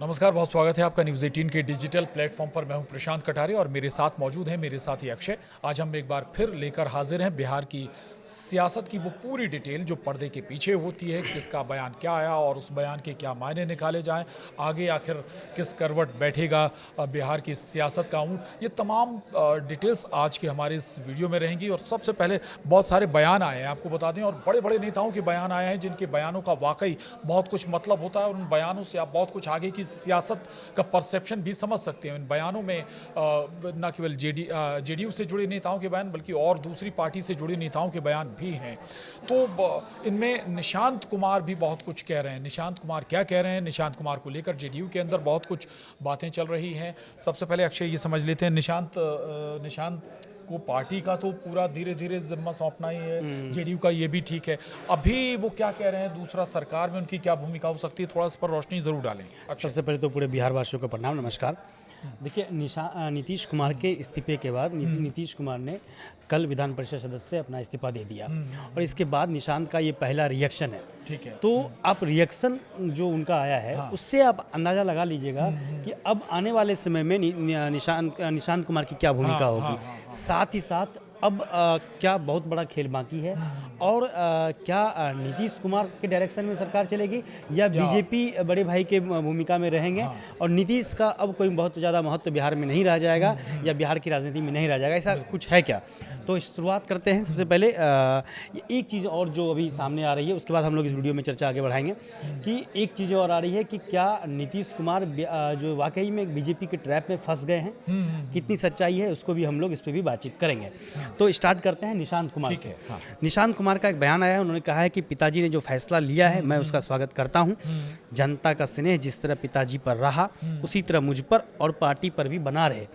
नमस्कार, बहुत स्वागत है आपका न्यूज़ 18 के डिजिटल प्लेटफॉर्म पर। मैं हूं प्रशांत कटारिया और मेरे साथ मौजूद हैं मेरे साथी अक्षय। आज हम एक बार फिर लेकर हाजिर हैं बिहार की सियासत की वो पूरी डिटेल जो पर्दे के पीछे होती है, किसका बयान क्या आया और उस बयान के क्या मायने निकाले जाएं, आगे आखिर किस करवट बैठेगा बिहार की सियासत का ऊँट। ये तमाम डिटेल्स आज के हमारे इस वीडियो में रहेंगी। और सबसे पहले बहुत सारे बयान आए हैं, आपको बता दें, और बड़े बड़े नेताओं के बयान आए हैं जिनके बयानों का वाकई बहुत कुछ मतलब होता है और उन बयानों से आप बहुत कुछ आगे की सियासत का परसेप्शन भी समझ सकते हैं। इन बयानों में न केवल जेडीयू से जुड़े नेताओं के बयान बल्कि और दूसरी पार्टी से जुड़े नेताओं के बयान भी हैं। तो इनमें निशांत कुमार भी बहुत कुछ कह रहे हैं। निशांत कुमार क्या कह रहे हैं? निशांत कुमार को लेकर जेडीयू के अंदर बहुत कुछ बातें चल रही हैं। सबसे पहले अक्षय ये समझ लेते हैं, निशांत को पार्टी का तो पूरा धीरे धीरे जिम्मा सौंपना ही है, जेडीयू का ये भी ठीक है। अभी वो क्या कह रहे हैं, दूसरा सरकार में उनकी क्या भूमिका हो सकती है, थोड़ा इस पर रोशनी जरूर डालें। सबसे पहले तो पूरे बिहार वासियों को प्रणाम, नमस्कार। देखिए, नीतीश कुमार के इस्तीफे के बाद नीतीश कुमार ने कल विधान परिषद सदस्य से अपना इस्तीफा दे दिया और इसके बाद निशांत का ये पहला रिएक्शन है। ठीक है। तो आप रिएक्शन जो उनका आया है, हाँ, उससे आप अंदाज़ा लगा लीजिएगा कि अब आने वाले समय में निशांत कुमार की क्या भूमिका होगी। साथ ही साथ अब क्या बहुत बड़ा खेल बाकी है और क्या नीतीश कुमार के डायरेक्शन में सरकार चलेगी या बीजेपी बड़े भाई के भूमिका में रहेंगे और नीतीश का अब कोई बहुत ज़्यादा महत्व बिहार में नहीं रह जाएगा या बिहार की राजनीति में नहीं रह जाएगा, ऐसा कुछ है क्या? तो शुरुआत करते हैं। सबसे पहले एक चीज़ और जो अभी सामने आ रही है, उसके बाद हम लोग इस वीडियो में चर्चा आगे बढ़ाएंगे कि एक चीज़ और आ रही है कि क्या नीतीश कुमार जो वाकई में बीजेपी के ट्रैप में फंस गए हैं, कितनी सच्चाई है, उसको भी हम लोग इस पर भी बातचीत करेंगे। तो स्टार्ट करते हैं निशांत कुमार से। निशांत कुमार का एक बयान आया है, उन्होंने कहा है कि पिताजी ने जो फैसला लिया है मैं उसका स्वागत करता हूं। जनता का स्नेह जिस तरह पिताजी पर रहा उसी तरह मुझ पर और पार्टी पर भी बना रहे,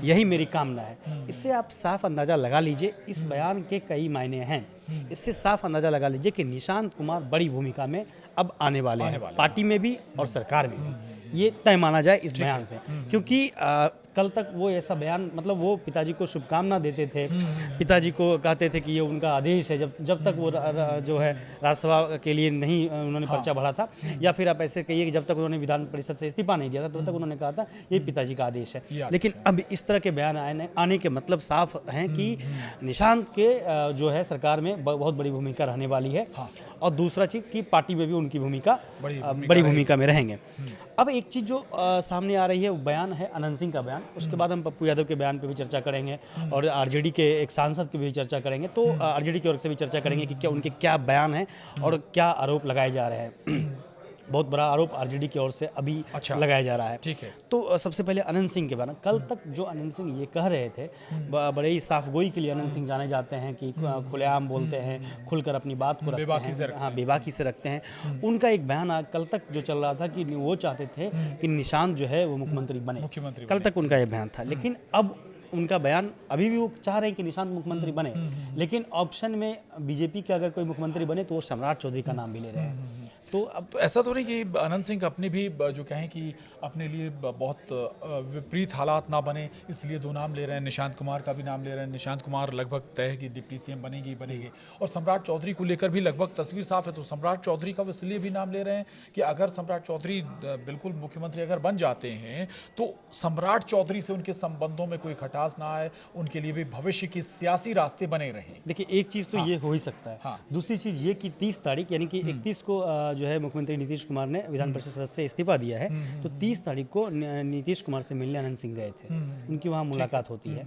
यही मेरी कामना है। इससे आप साफ अंदाजा लगा लीजिए, इस बयान के कई मायने हैं। इससे साफ अंदाजा लगा लीजिए कि निशांत कुमार बड़ी भूमिका में अब आने वाले हैं, पार्टी में भी और सरकार में भी। ये तय माना जाए इस बयान से, क्योंकि कल तक वो ऐसा बयान, मतलब वो पिताजी को शुभकामना देते थे, पिताजी को कहते थे कि ये उनका आदेश है, जब तक वो जो है राज्यसभा के लिए नहीं उन्होंने पर्चा भरा था, या फिर आप ऐसे कहिए कि जब तक उन्होंने विधान परिषद से इस्तीफा नहीं दिया था तब तक उन्होंने कहा था ये पिताजी का आदेश है। लेकिन अब इस तरह के बयान आने के मतलब साफ हैं कि निशांत के जो है सरकार में बहुत बड़ी भूमिका रहने वाली है और दूसरा चीज़ कि पार्टी में भी उनकी भूमिका बड़ी भूमिका में रहेंगे। अब एक चीज़ जो सामने आ रही है वो बयान है अनंत सिंह का बयान, उसके बाद हम पप्पू यादव के बयान पे भी चर्चा करेंगे और आरजेडी के एक सांसद की भी चर्चा करेंगे। तो आरजेडी की ओर से भी चर्चा करेंगे कि क्या उनके क्या बयान हैं और क्या आरोप लगाए जा रहे हैं। बहुत बड़ा आरोप आरजेडी की ओर से अभी लगाया जा रहा है। ठीक है। तो सबसे पहले अनंत सिंह के बारे में, कल तक जो अनंत सिंह ये कह रहे थे, बड़े ही साफगोई के लिए अनंत सिंह जाने जाते हैं कि खुलेआम बोलते हैं, खुलकर अपनी बात को रखते हैं, हाँ, बेबाकी से रखते हैं। उनका एक बयान कल तक जो चल रहा था कि वो चाहते थे कि निशांत जो है वो मुख्यमंत्री बने, कल तक उनका ये बयान था। लेकिन अब उनका बयान, अभी भी वो चाह रहे हैं कि निशांत मुख्यमंत्री बने, लेकिन ऑप्शन में बीजेपी के अगर कोई मुख्यमंत्री बने तो वो सम्राट चौधरी का नाम भी ले रहे हैं। तो अब तो ऐसा तो नहीं कि अनंत सिंह अपने भी जो कहें कि अपने लिए बहुत विपरीत हालात ना बने इसलिए दो नाम ले रहे हैं, निशांत कुमार का भी नाम ले रहे हैं। निशांत कुमार लगभग तय है कि डिप्टी सीएम बनेगी और सम्राट चौधरी को लेकर भी लगभग तस्वीर साफ है। तो सम्राट चौधरी का इसलिए भी नाम ले रहे हैं कि अगर सम्राट चौधरी बिल्कुल मुख्यमंत्री अगर बन जाते हैं तो सम्राट चौधरी से उनके संबंधों में कोई खटास ना आए, उनके लिए भी भविष्य के सियासी रास्ते बने रहें। देखिए, एक चीज़ तो ये हो ही सकता है। दूसरी चीज़ ये कि 30 तारीख यानी कि 31 को जो है मुख्यमंत्री नीतीश कुमार ने विधान परिषद सदस्य से इस्तीफा दिया है, तो 30 तारीख को नीतीश कुमार से मिलने अनंत सिंह गए थे, उनकी वहाँ मुलाकात होती है।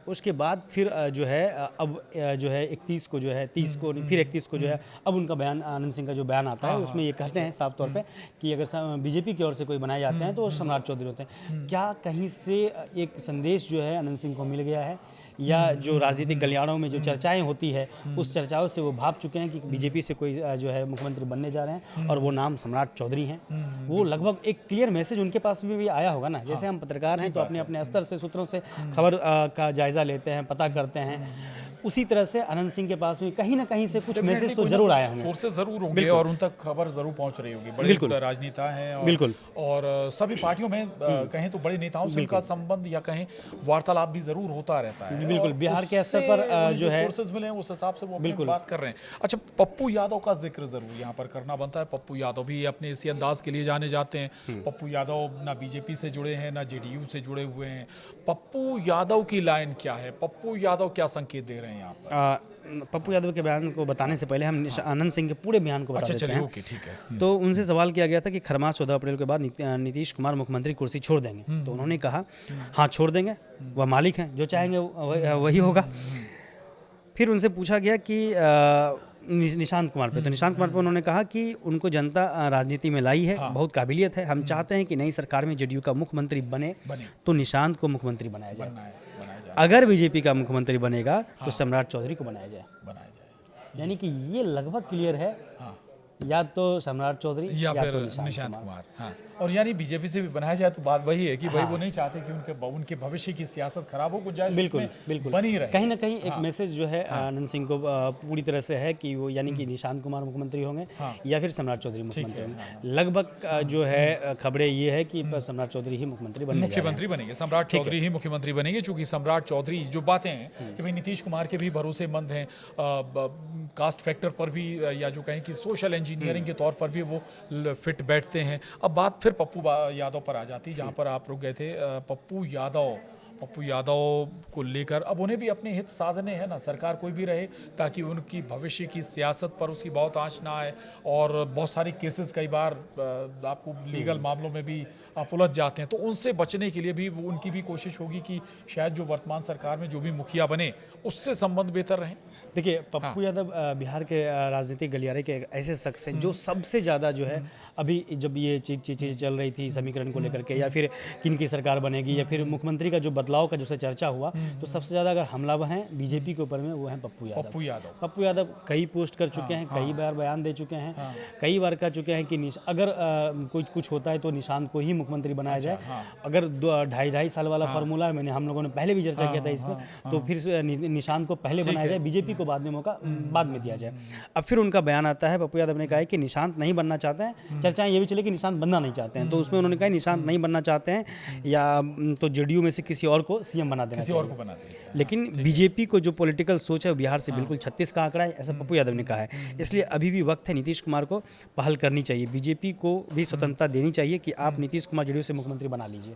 उसके बाद फिर जो है अब जो है 31 को जो है 30 को फिर 31 को जो है अब उनका बयान, अनंत सिंह का जो बयान आता है उसमें ये कहते हैं साफ तौर पे कि अगर बीजेपी की ओर से कोई बनाए जाते हैं तो सम्राट चौधरी होते हैं। क्या कहीं से एक संदेश जो है अनंत सिंह को मिल गया है या जो राजनीतिक गलियारों में जो चर्चाएं होती है उस चर्चाओं से वो भाप चुके हैं कि बीजेपी से कोई जो है मुख्यमंत्री बनने जा रहे हैं और वो नाम सम्राट चौधरी हैं? वो लगभग एक क्लियर मैसेज उनके पास भी आया होगा ना। जैसे हम पत्रकार हैं तो अपने अपने स्तर से सूत्रों से खबर का जायजा लेते हैं, पता करते हैं। उसी तरह से अनंत सिंह के पास में कहीं ना कहीं से कुछ मैसेज तो कोई ना जरूर कोई आया होंगे। सोर्सेज जरूर होंगे और उन तक खबर जरूर पहुंच रही होगी। बिल्कुल। बड़े राजनेता हैं और, बिल्कुल। और सभी पार्टियों में कहें तो बड़े नेताओं से उनका संबंध या कहें वार्तालाप भी जरूर होता रहता है। बिल्कुल, और बिहार के स्तर उससे पर उन्हें जो है सोर्सेज मिले हैं उस हिसाब से वो अपनी बिल्कुल। बात कर रहे हैं। अच्छा, पप्पू यादव का जिक्र जरूर यहाँ पर करना बनता है। पप्पू यादव भी अपने इसी अंदाज के लिए जाने जाते हैं। पप्पू यादव ना बीजेपी से जुड़े हैं ना जेडीयू से जुड़े हुए हैं। पप्पू यादव की लाइन क्या है? पप्पू यादव क्या संकेत दे रहे हैं यहाँ पर? पप्पू यादव के बयान को बताने से पहले हम आनंद सिंह के पूरे बयान को बता अच्छा देते चलिए, हैं। ओके, ठीक है। तो उनसे सवाल किया गया था कि खरमास 14 अप्रैल के बाद नीतीश कुमार मुख्यमंत्री कुर्सी छोड़ देंगे, तो उन्होंने कहा हाँ छोड़ देंगे, वह मालिक हैं, जो चाहेंगे वही होगा। फिर उनसे पूछा गया कि निशांत कुमार पे, तो निशांत कुमार पे उन्होंने कहा कि उनको जनता राजनीति में लाई है, बहुत काबिलियत है, हम चाहते हैं कि नई सरकार में जेडीयू का मुख्यमंत्री बने तो निशांत को मुख्यमंत्री बनाया जाए, अगर बीजेपी का मुख्यमंत्री बनेगा तो सम्राट चौधरी को बनाया जाए। यानी कि ये लगभग क्लियर है, या तो सम्राट चौधरी या फिर तो निशांत कुमार। हाँ, और यानी बीजेपी से भी बनाया जाए तो बात वही है कि भाई वो नहीं चाहते कि उनके भविष्य की सियासत खराब हो, गुंजाइश बिल्कुल बिल्कुल बनी रहे। कहीं ना कहीं एक मैसेज जो है आनंद सिंह को पूरी तरह से है कि वो यानी कि निशांत कुमार मुख्यमंत्री होंगे या फिर सम्राट चौधरी मुख्यमंत्री होंगे। लगभग जो है खबरें ये है कि सम्राट चौधरी ही मुख्यमंत्री बनेंगे, सम्राट चौधरी ही मुख्यमंत्री बनेंगे। चूंकि सम्राट चौधरी जो बातें हैं कि भाई नीतीश कुमार के भी भरोसेमंद हैं, कास्ट फैक्टर पर भी या जो कहें कि सोशल इंजीनियरिंग के तौर पर भी वो फिट बैठते हैं। अब बात फिर पप्पू यादव पर आ जाती, जहां पर आप रुक गए थे। पप्पू यादव को लेकर अब उन्हें भी अपने हित साधने हैं ना, सरकार कोई भी रहे, ताकि उनकी भविष्य की सियासत पर उसकी बहुत आंच ना आए। और बहुत सारे केसेस कई बार आपको लीगल मामलों में भी आप उलझ जाते हैं, तो उनसे बचने के लिए भी वो उनकी भी कोशिश होगी कि शायद जो वर्तमान सरकार में जो भी मुखिया बने उससे संबंध बेहतर रहें। देखिए, पप्पू यादव बिहार के राजनीतिक गलियारे के एक ऐसे शख्स हैं जो सबसे ज़्यादा जो है अभी जब ये चीज़ें चल रही थी समीकरण को लेकर के, या फिर किन की सरकार बनेगी, या फिर मुख्यमंत्री का जो बदलाव का जो चर्चा हुआ, तो सबसे ज़्यादा अगर हमलावर हैं बीजेपी के ऊपर में वो हैं पप्पू यादव। कई पोस्ट कर चुके हैं, कई बार बयान दे चुके हैं, कई बार कह चुके हैं कि अगर कुछ होता है तो निशांत को ही मुख्यमंत्री बनाया जाए। अगर 2.5 साल वाला फार्मूला, मैंने हम लोगों ने पहले भी चर्चा किया था इस पर, तो फिर निशांत को पहले बनाया जाए, बीजेपी को बाद में मौका बाद में दिया जाए। अब फिर उनका बयान आता है, पप्पू यादव ने कहा है कि निशांत नहीं बनना चाहते हैं, चर्चाएं ये भी चले कि निशांत बनना नहीं चाहते हैं, तो उसमें उन्होंने कहा निशांत नहीं बनना चाहते हैं या तो जेडीयू में से किसी और को सीएम बना देना चाहिए। लेकिन बीजेपी को जो पॉलिटिकल सोच है बिहार से बिल्कुल 36 का आंकड़ा है, ऐसा पप्पू यादव ने कहा है। इसलिए अभी भी वक्त है, नीतीश कुमार को पहल करनी चाहिए, बीजेपी को भी स्वतंत्रता देनी चाहिए कि आप नीतीश कुमार जेडीयू से मुख्यमंत्री बना लीजिए।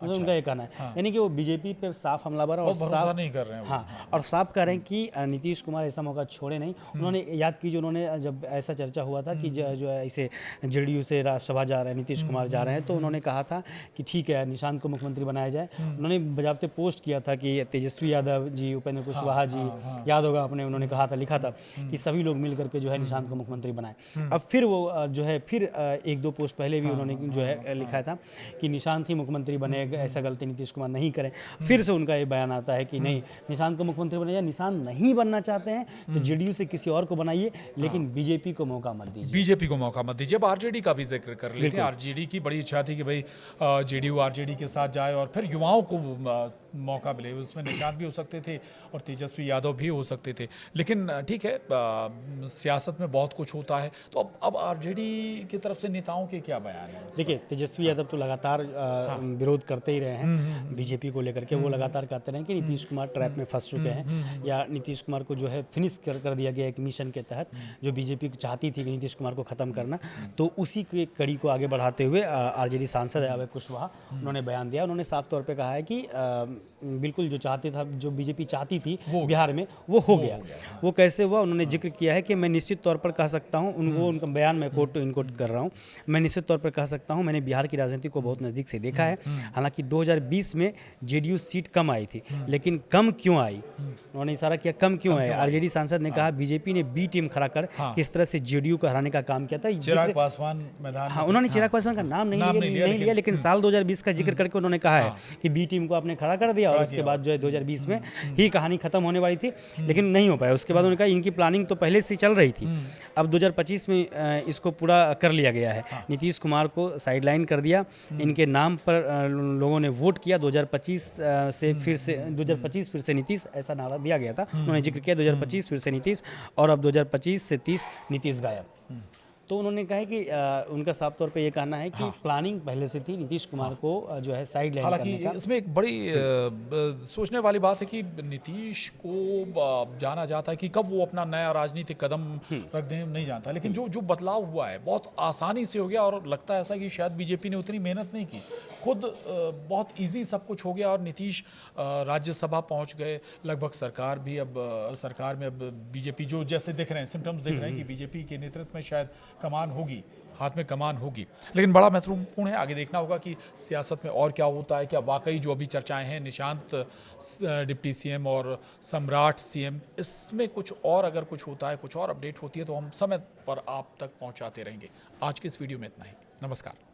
मतलब उनका ये कहना है, यानी कि वो बीजेपी पे साफ हमलावर और साफ नहीं कर रहे हैं। हाँ, और साफ कह रहे हैं कि नीतीश कुमार ऐसा मौका छोड़े नहीं। उन्होंने याद कीजिए, उन्होंने जब ऐसा चर्चा हुआ था कि जो है इसे जेडीयू से राज्यसभा जा रहे हैं, नीतीश कुमार जा रहे हैं, तो उन्होंने कहा था कि ठीक है निशांत को मुख्यमंत्री बनाया जाए। उन्होंने बजाबते पोस्ट किया था कि तेजस्वी यादव जी, उपेंद्र कुशवाहा जी, याद होगा आपने, उन्होंने कहा था, लिखा था कि सभी लोग मिल करके जो है निशांत को मुख्यमंत्री बनाए। अब फिर वो जो है फिर 1-2 पोस्ट पहले भी उन्होंने जो है लिखा था कि निशांत ही मुख्यमंत्री बने, ऐसा गलती नीतीश कुमार नहीं करें। फिर से उनका ये बयान आता है कि नहीं, निशांत को मुख्यमंत्री बनाया, निशांत नहीं बनना चाहते हैं तो जेडीयू से किसी और को बनाइए, लेकिन बीजेपी को मौका मत दीजिए। अब आरजेडी का भी जिक्र कर लेते हैं। आरजेडी की बड़ी इच्छा थी कि भाई जेडीयू आरजेडी के साथ जाए और फिर युवाओं को मौका मिले। उसमें निशांत भी हो सकते थे और तेजस्वी यादव भी हो सकते थे, लेकिन ठीक है, सियासत में बहुत कुछ होता है। तो अब आरजेडी की तरफ से नेताओं के क्या बयान है? देखिए, तेजस्वी यादव तो लगातार विरोध करते ही रहे हैं बीजेपी को लेकर के। वो लगातार कहते रहे कि नीतीश कुमार ट्रैप में फंस चुके हैं, या नीतीश कुमार को जो है फिनिश कर दिया गया एक मिशन के तहत, जो बीजेपी चाहती थी कि नीतीश कुमार को खत्म करना। तो उसी की कड़ी को आगे बढ़ाते हुए आरजेडी सांसद अभय कुशवाहा उन्होंने बयान दिया। उन्होंने साफ तौर पे कहा है कि बिल्कुल जो चाहते था, जो बीजेपी चाहती थी बिहार में, वो हो गया। वो कैसे हुआ, उन्होंने जिक्र किया है कि मैं निश्चित तौर पर कह सकता हूँ, उनका बयान मैं इनकोट कर रहा हूँ, मैं निश्चित तौर पर कह सकता हूँ मैंने बिहार की राजनीति को बहुत नज़दीक से देखा है। हालांकि 2020 में जेडीयू सीट कम आई थी, लेकिन कम क्यों आई, उन्होंने इशारा किया कम क्यों आई। आरजेडी सांसद ने कहा बीजेपी ने बी टीम खड़ा कर किस तरह से जेडीयू को हराने का काम किया था। चिराग पासवान मैदान हाँ, में उन्होंने थे। चिराग पासवान का नाम नाम नहीं लिया, लिया, लेकिन साल 2020 का जिक्र करके उन्होंने कहा है कि बी टीम को आपने खड़ा कर दिया और उसके बाद जो है 2020 में ही कहानी खत्म होने वाली थी, लेकिन नहीं हो पाया। उसके बाद उन्होंने कहा इनकी प्लानिंग तो पहले से चल रही थी, अब 2025 में इसको पूरा कर लिया गया है। नीतीश कुमार को साइडलाइन कर दिया, इनके नाम पर लोगों ने वोट किया। 2025 फिर से नीतीश, ऐसा नारा दिया गया था, उन्होंने जिक्र किया 2025 फिर से नीतीश, और अब 2025 से 30 नीतीश गायब। तो उन्होंने कहा है कि उनका साफ तौर पे ये कहना है कि प्लानिंग पहले से थी नीतीश कुमार को जो है साइड लाइन हालांकि करने का। इसमें एक बड़ी सोचने वाली बात है कि नीतीश को जाना जाता है कि कब वो अपना नया राजनीतिक कदम रख दें, नहीं जानता, लेकिन जो बदलाव हुआ है बहुत आसानी से हो गया, और लगता है ऐसा कि शायद बीजेपी ने उतनी मेहनत नहीं की, खुद बहुत इजी सब कुछ हो गया, और नीतीश राज्यसभा पहुंच गए लगभग। सरकार में अब बीजेपी जो जैसे दिख रहे हैं, सिम्टम्स दिख रहे हैं कि बीजेपी के नेतृत्व में शायद कमान होगी, हाथ में कमान होगी। लेकिन बड़ा महत्वपूर्ण है, आगे देखना होगा कि सियासत में और क्या होता है। क्या वाकई जो अभी चर्चाएं हैं निशांत डिप्टी सीएम और सम्राट सीएम, इसमें कुछ और अगर कुछ होता है, कुछ और अपडेट होती है तो हम समय पर आप तक पहुंचाते रहेंगे। आज के इस वीडियो में इतना ही। नमस्कार।